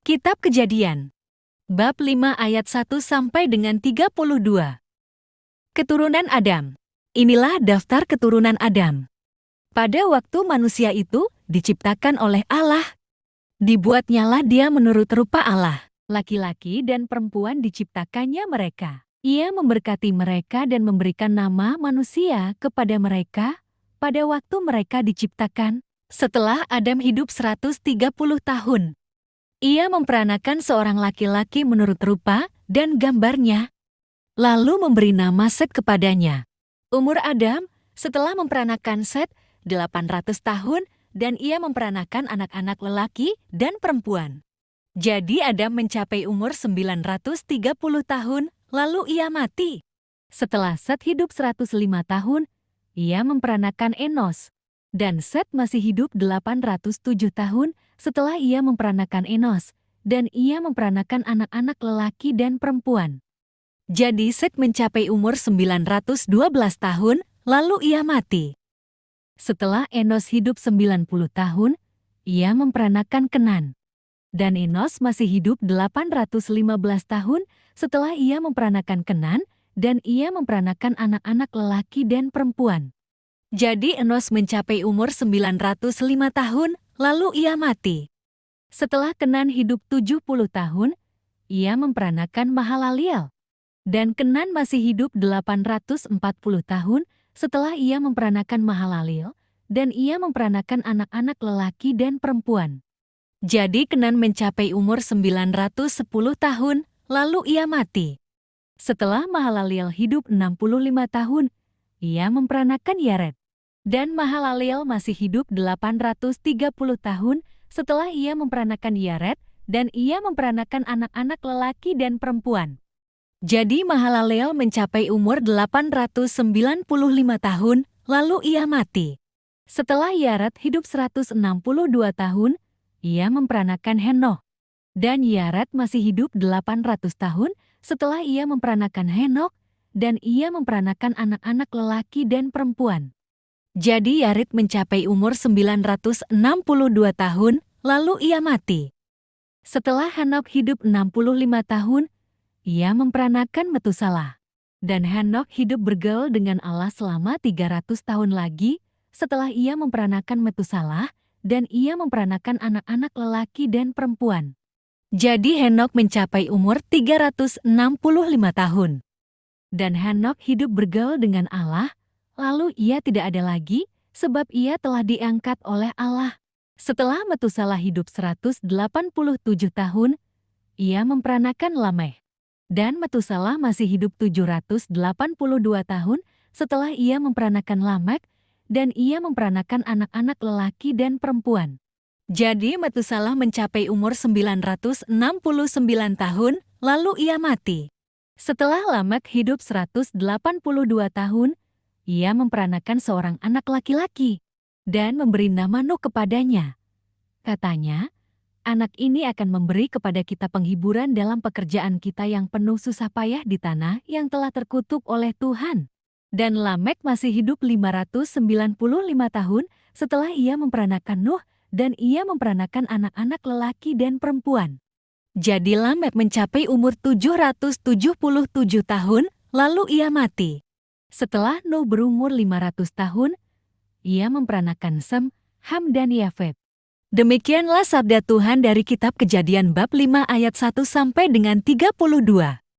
Kitab Kejadian, bab 5 ayat 1 sampai dengan 32. Keturunan Adam. Inilah daftar keturunan Adam. Pada waktu manusia itu diciptakan oleh Allah, dibuatnyalah dia menurut rupa Allah. Laki-laki dan perempuan diciptakannya mereka. Ia memberkati mereka dan memberikan nama manusia kepada mereka pada waktu mereka diciptakan. Setelah Adam hidup 130 tahun, ia memperanakan seorang laki-laki menurut rupa dan gambarnya, lalu memberi nama Set kepadanya. Umur Adam setelah memperanakan Set 800 tahun dan ia memperanakan anak-anak lelaki dan perempuan. Jadi Adam mencapai umur 930 tahun, lalu ia mati. Setelah Set hidup 105 tahun, ia memperanakan Enos. Dan Set masih hidup 807 tahun setelah ia memperanakan Enos, dan ia memperanakan anak-anak lelaki dan perempuan. Jadi Set mencapai umur 912 tahun, lalu ia mati. Setelah Enos hidup 90 tahun, ia memperanakan Kenan. Dan Enos masih hidup 815 tahun setelah ia memperanakan Kenan, dan ia memperanakan anak-anak lelaki dan perempuan. Jadi Enos mencapai umur 905 tahun, lalu ia mati. Setelah Kenan hidup 70 tahun, ia memperanakan Mahalaleel. Dan Kenan masih hidup 840 tahun setelah ia memperanakan Mahalaleel, dan ia memperanakan anak-anak lelaki dan perempuan. Jadi Kenan mencapai umur 910 tahun, lalu ia mati. Setelah Mahalaleel hidup 65 tahun, ia memperanakan Yared. Dan Mahalaleel masih hidup 830 tahun setelah ia memperanakan Yared, dan ia memperanakan anak-anak lelaki dan perempuan. Jadi Mahalaleel mencapai umur 895 tahun, lalu ia mati. Setelah Yared hidup 162 tahun, ia memperanakan Henokh. Dan Yared masih hidup 800 tahun setelah ia memperanakan Henokh, dan ia memperanakan anak-anak lelaki dan perempuan. Jadi Yared mencapai umur 962 tahun, lalu ia mati. Setelah Henokh hidup 65 tahun, ia memperanakan Metusalah. Dan Henokh hidup bergaul dengan Allah selama 300 tahun lagi setelah ia memperanakan Metusalah, dan ia memperanakan anak-anak lelaki dan perempuan. Jadi Henokh mencapai umur 365 tahun. Dan Henokh hidup bergaul dengan Allah, lalu ia tidak ada lagi sebab ia telah diangkat oleh Allah. Setelah Metusalah hidup 187 tahun, ia memperanakan Lamekh. Dan Metusalah masih hidup 782 tahun setelah ia memperanakan Lamekh, dan ia memperanakan anak-anak lelaki dan perempuan. Jadi Metusalah mencapai umur 969 tahun, lalu ia mati. Setelah Lamekh hidup 182 tahun, ia memperanakan seorang anak laki-laki dan memberi nama Nuh kepadanya. Katanya, anak ini akan memberi kepada kita penghiburan dalam pekerjaan kita yang penuh susah payah di tanah yang telah terkutuk oleh Tuhan. Dan Lamekh masih hidup 595 tahun setelah ia memperanakan Nuh, dan ia memperanakan anak-anak lelaki dan perempuan. Jadi Lamekh mencapai umur 777 tahun, lalu ia mati. Setelah Nuh berumur 500 tahun, ia memperanakan Sem, Ham dan Yafet. Demikianlah sabda Tuhan dari kitab Kejadian bab 5 ayat 1 sampai dengan 32.